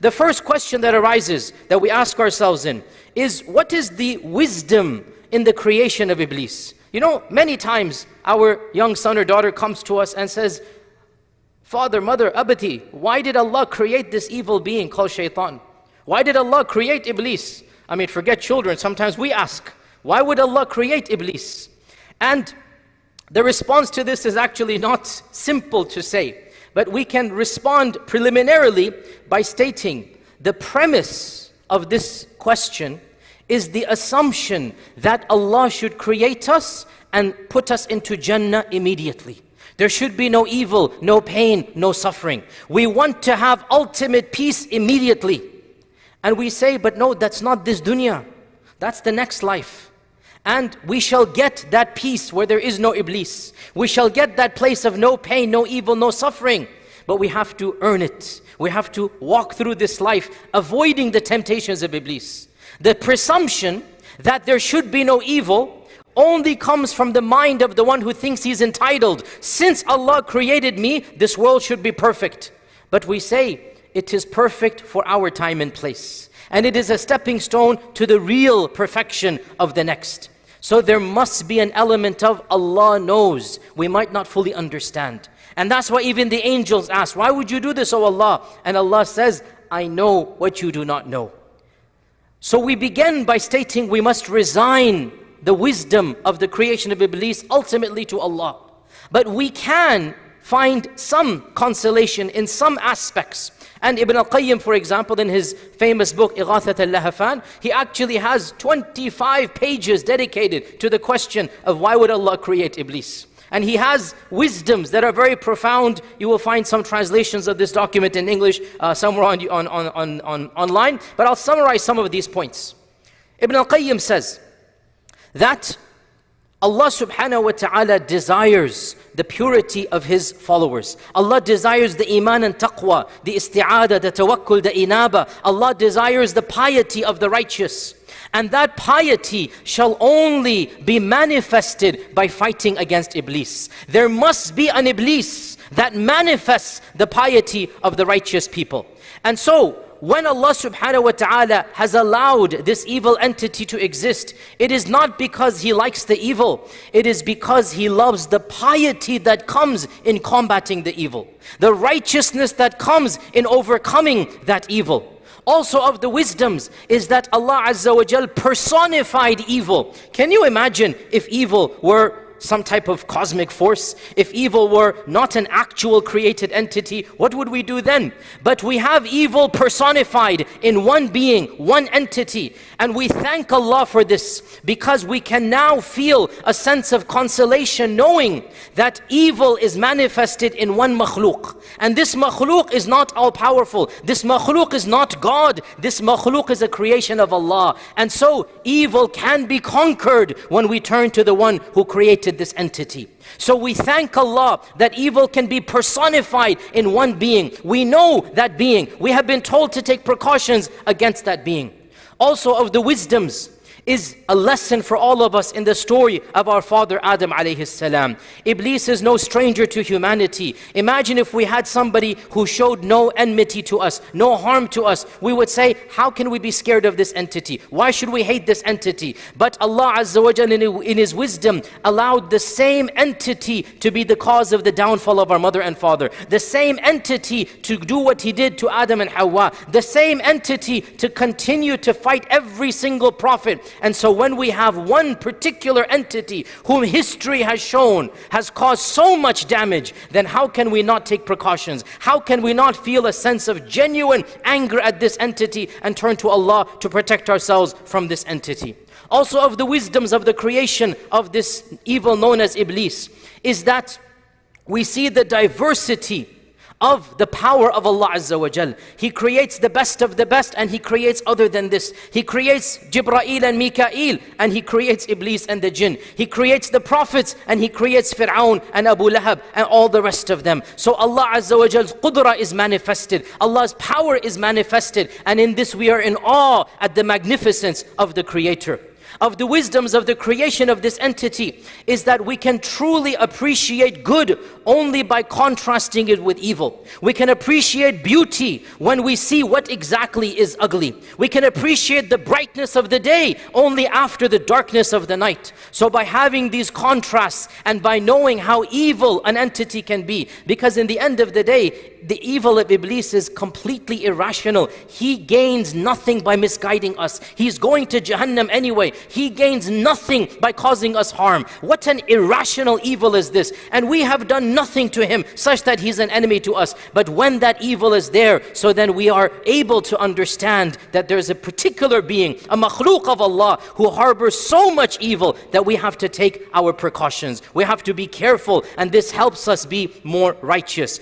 The first question that arises, that we ask ourselves in, is what is the wisdom in the creation of Iblis? You know, many times our young son or daughter comes to us and says, Father, mother, abati, why did Allah create this evil being called Shaitan? Why did Allah create Iblis? I mean, forget children, sometimes we ask, why would Allah create Iblis? And the response to this is actually not simple to say, but we can respond preliminarily by stating the premise of this question is the assumption that Allah should create us and put us into Jannah immediately. There should be no evil, no pain, no suffering. We want to have ultimate peace immediately. And we say, but no, that's not this dunya. That's the next life. And we shall get that peace where there is no Iblis. We shall get that place of no pain, no evil, no suffering. But we have to earn it. We have to walk through this life avoiding the temptations of Iblis. The presumption that there should be no evil only comes from the mind of the one who thinks he's entitled. Since Allah created me, this world should be perfect. But we say, it is perfect for our time and place. And it is a stepping stone to the real perfection of the next. So there must be an element of Allah knows. We might not fully understand. And that's why even the angels ask, why would you do this, O Allah? And Allah says, I know what you do not know. So we begin by stating we must resign the wisdom of the creation of Iblis ultimately to Allah. But we can find some consolation in some aspects. And Ibn al-Qayyim, for example, in his famous book, Ighathat al-Lahafan, he actually has 25 pages dedicated to the question of why would Allah create Iblis. And he has wisdoms that are very profound. You will find some translations of this document in English somewhere online. But I'll summarize some of these points. Ibn al-Qayyim says that Allah subhanahu wa ta'ala desires the purity of His followers. Allah desires the iman and taqwa, the isti'adah, the tawakkul, the inaba. Allah desires the piety of the righteous. And that piety shall only be manifested by fighting against Iblis. There must be an Iblis that manifests the piety of the righteous people. And so, when Allah subhanahu wa ta'ala has allowed this evil entity to exist, it is not because He likes the evil. It is because He loves the piety that comes in combating the evil. The righteousness that comes in overcoming that evil. Also of the wisdoms is that Allah Azza wa Jal personified evil. Can you imagine if evil were some type of cosmic force? If evil were not an actual created entity, what would we do then? But we have evil personified in one being, one entity. And we thank Allah for this because we can now feel a sense of consolation knowing that evil is manifested in one makhluk. And this makhluk is not all-powerful. This makhluk is not God. This makhluk is a creation of Allah. And so evil can be conquered when we turn to the one who created this entity. So we thank Allah that evil can be personified in one being. We know that being. We have been told to take precautions against that being. Also of the wisdoms is a lesson for all of us in the story of our father Adam alayhi salam. Iblis is no stranger to humanity. Imagine if we had somebody who showed no enmity to us, no harm to us. We would say, how can we be scared of this entity? Why should we hate this entity? But Allah Azza wa Jalla in His wisdom allowed the same entity to be the cause of the downfall of our mother and father. The same entity to do what He did to Adam and Hawa. The same entity to continue to fight every single prophet. And so when we have one particular entity whom history has shown has caused so much damage, then how can we not take precautions? How can we not feel a sense of genuine anger at this entity and turn to Allah to protect ourselves from this entity? Also of the wisdoms of the creation of this evil known as Iblis is that we see the diversity of the power of Allah Azza wa Jal. He creates the best of the best and He creates other than this. He creates Jibreel and Mikael and He creates Iblis and the jinn. He creates the prophets and He creates Fir'aun and Abu Lahab and all the rest of them. So Allah Azza wa Jal's qudra is manifested. Allah's power is manifested. And in this we are in awe at the magnificence of the Creator. of the wisdoms of the creation of this entity is that we can truly appreciate good only by contrasting it with evil. We can appreciate beauty when we see what exactly is ugly. We can appreciate the brightness of the day only after the darkness of the night. So by having these contrasts and by knowing how evil an entity can be, because in the end of the day, the evil of Iblis is completely irrational. He gains nothing by misguiding us. He's going to Jahannam anyway. He gains nothing by causing us harm. What an irrational evil is this? And we have done nothing to him such that he's an enemy to us. But when that evil is there, so then we are able to understand that there's a particular being, a makhluk of Allah, who harbors so much evil that we have to take our precautions. We have to be careful, and this helps us be more righteous.